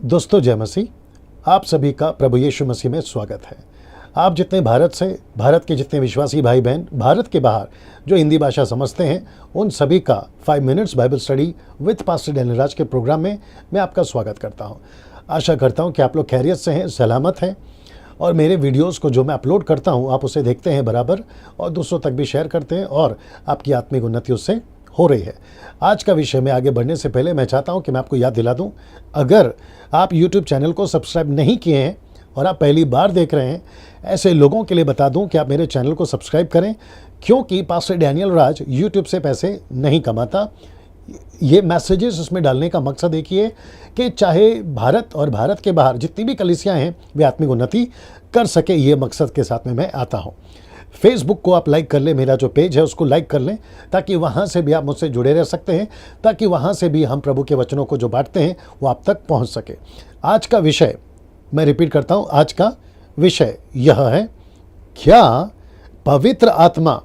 दोस्तों जय मसीह। आप सभी का प्रभु यीशु मसीह में स्वागत है। आप जितने भारत के जितने विश्वासी भाई बहन भारत के बाहर जो हिंदी भाषा समझते हैं, उन सभी का 5 minutes Bible study with pastor Daniel Raj के प्रोग्राम में मैं आपका स्वागत करता हूं। आशा करता हूं कि आप लोग खैरियत से हैं, सलामत हैं और मेरे वीडियोस को जो मैं अपलोड करता हूं आप उसे देखते हैं बराबर और दूसरों तक भी शेयर करते हैं और आपकी आत्मिक उन्नति उससे हो रही है। आज का विषय में आगे बढ़ने से पहले मैं चाहता हूं कि मैं आपको याद दिला दूं, अगर आप YouTube चैनल को सब्सक्राइब नहीं किए हैं और आप पहली बार देख रहे हैं, ऐसे लोगों के लिए बता दूं कि आप मेरे चैनल को सब्सक्राइब करें, क्योंकि पास्टर डैनियल राज YouTube से पैसे नहीं कमाता। ये मैसेजेस उसमें डालने का मकसद एक ही है कि चाहे भारत और भारत के बाहर जितनी भी कलीसियाँ हैं वे आत्मिक उन्नति कर सके, ये मकसद के साथ में मैं आता हूँ। फेसबुक को आप लाइक कर लें, मेरा जो पेज है उसको लाइक कर लें, ताकि वहाँ से भी आप मुझसे जुड़े रह सकते हैं, ताकि वहाँ से भी हम प्रभु के वचनों को जो बांटते हैं वो आप तक पहुँच सके। आज का विषय मैं रिपीट करता हूँ, आज का विषय यह है, क्या पवित्र आत्मा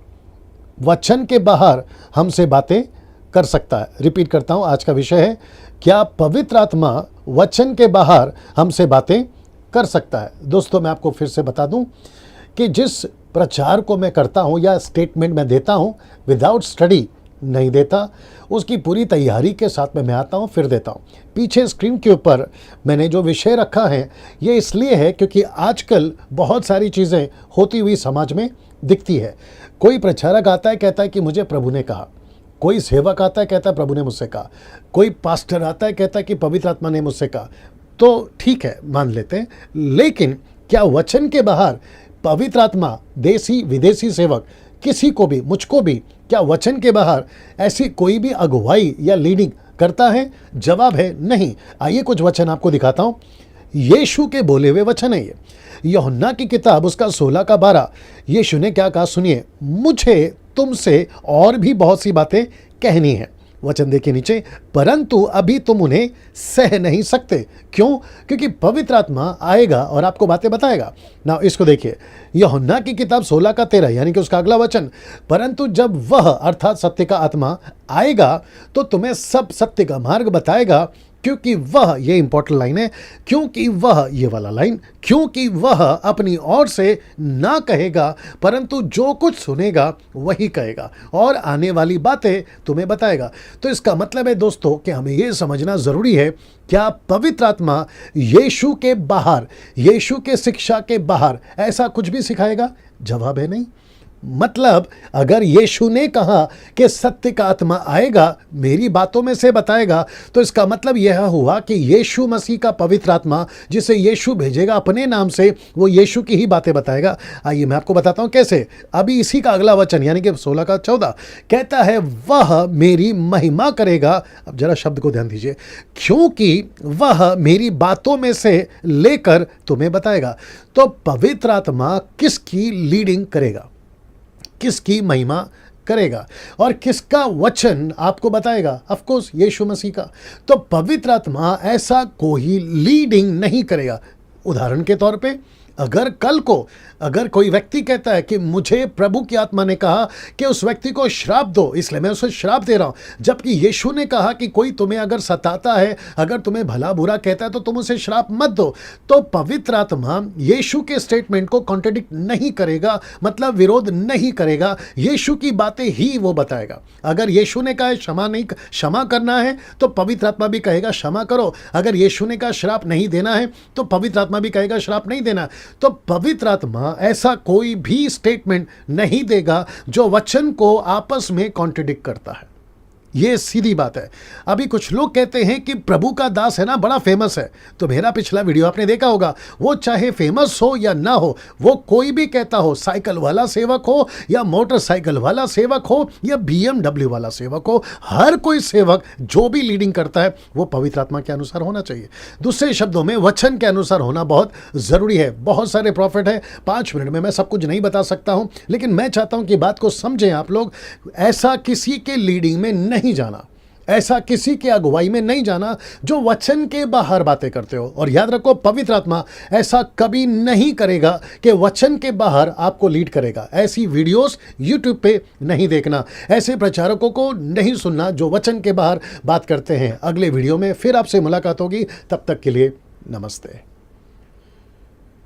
वचन के बाहर हमसे बातें कर सकता है। रिपीट करता हूँ, आज का विषय है, क्या पवित्र आत्मा वचन के बाहर हमसे बातें कर सकता है। दोस्तों मैं आपको फिर से बता दूं कि जिस प्रचार को मैं करता हूं या स्टेटमेंट मैं देता हूं, विदाउट स्टडी नहीं देता, उसकी पूरी तैयारी के साथ में मैं आता हूं फिर देता हूं। पीछे स्क्रीन के ऊपर मैंने जो विषय रखा है ये इसलिए है क्योंकि आजकल बहुत सारी चीज़ें होती हुई समाज में दिखती है। कोई प्रचारक आता है, कहता है कि मुझे प्रभु ने कहा, कोई सेवक आता है, कहता है प्रभु ने मुझसे कहा, कोई पास्टर आता है, कहता है कि पवित्र आत्मा ने मुझसे कहा। तो ठीक है, मान लेते हैं, लेकिन क्या वचन के बाहर पवित्र आत्मा, देसी विदेशी सेवक, किसी को भी, मुझको भी, क्या वचन के बाहर ऐसी कोई भी अगुवाई या लीडिंग करता है? जवाब है नहीं। आइए कुछ वचन आपको दिखाता हूं। यीशु के बोले हुए वचन है ये, यूहन्ना की किताब उसका 16 का 12। यीशु ने क्या कहा सुनिए, मुझे तुमसे और भी बहुत सी बातें कहनी है। वचन देखिए नीचे, परंतु अभी तुम उन्हें सह नहीं सकते। क्यों? क्योंकि पवित्र आत्मा आएगा और आपको बातें बताएगा ना। इसको देखिए, यूहन्ना की किताब 16 का 13, यानी कि उसका अगला वचन, परंतु जब वह अर्थात सत्य का आत्मा आएगा तो तुम्हें सब सत्य का मार्ग बताएगा, क्योंकि वह, ये इंपॉर्टेंट लाइन है, क्योंकि वह, ये वाला लाइन, क्योंकि वह अपनी ओर से ना कहेगा, परंतु जो कुछ सुनेगा वही कहेगा और आने वाली बातें तुम्हें बताएगा। तो इसका मतलब है दोस्तों कि हमें ये समझना जरूरी है, क्या पवित्र आत्मा यीशु के बाहर, यीशु के शिक्षा के बाहर ऐसा कुछ भी सिखाएगा? जवाब है नहीं। मतलब अगर यीशु ने कहा कि सत्य का आत्मा आएगा, मेरी बातों में से बताएगा, तो इसका मतलब यह हुआ कि यीशु मसीह का पवित्र आत्मा जिसे यीशु भेजेगा अपने नाम से, वो यीशु की ही बातें बताएगा। आइए मैं आपको बताता हूं कैसे। अभी इसी का अगला वचन यानी कि 16 का 14 कहता है, वह मेरी महिमा करेगा। अब जरा शब्द को ध्यान दीजिए, क्योंकि वह मेरी बातों में से लेकर तुम्हें बताएगा। तो पवित्र आत्मा किसकी लीडिंग करेगा, किसकी महिमा करेगा और किसका वचन आपको बताएगा? ऑफ कोर्स यीशु मसीह का। तो पवित्र आत्मा ऐसा कोई लीडिंग नहीं करेगा। उदाहरण के तौर पे, अगर कल को अगर कोई व्यक्ति कहता है कि मुझे प्रभु की आत्मा ने कहा कि उस व्यक्ति को श्राप दो, इसलिए मैं उसे श्राप दे रहा हूं, जबकि यीशु ने कहा कि कोई तुम्हें अगर सताता है, अगर तुम्हें भला बुरा कहता है तो तुम उसे श्राप मत दो, तो पवित्र आत्मा यीशु के स्टेटमेंट को कॉन्ट्रडिक्ट नहीं करेगा, मतलब विरोध नहीं करेगा, यीशु की बातें ही वो बताएगा। अगर यीशु ने कहा क्षमा करना है तो पवित्र आत्मा भी कहेगा क्षमा करो। अगर यीशु ने कहा श्राप नहीं देना है तो पवित्र आत्मा भी कहेगा श्राप नहीं देना। तो पवित्र आत्मा ऐसा कोई भी स्टेटमेंट नहीं देगा जो वचन को आपस में कॉन्ट्रडिक्ट करता है। ये सीधी बात है। अभी कुछ लोग कहते हैं कि प्रभु का दास है ना, बड़ा फेमस है। तो मेरा पिछला वीडियो आपने देखा होगा, वो चाहे फेमस हो या ना हो, वो कोई भी कहता हो, साइकिल वाला सेवक हो या मोटरसाइकिल वाला सेवक हो या BMW वाला सेवक हो, हर कोई सेवक जो भी लीडिंग करता है वो पवित्र आत्मा के अनुसार होना चाहिए। दूसरे शब्दों में वचन के अनुसार होना बहुत जरूरी है। बहुत सारे प्रॉफिट है, 5 मिनट में मैं सब कुछ नहीं बता सकता हूं, लेकिन मैं चाहता हूं कि बात को समझें आप लोग। ऐसा किसी के लीडिंग में नहीं जाना, ऐसा किसी की अगुवाई में नहीं जाना जो वचन के बाहर बातें करते हो। और याद रखो, पवित्र आत्मा ऐसा कभी नहीं करेगा कि वचन के बाहर आपको लीड करेगा। ऐसी वीडियोस यूट्यूब पे नहीं देखना, ऐसे प्रचारकों को नहीं सुनना जो वचन के बाहर बात करते हैं। अगले वीडियो में फिर आपसे मुलाकात होगी, तब तक के लिए नमस्ते।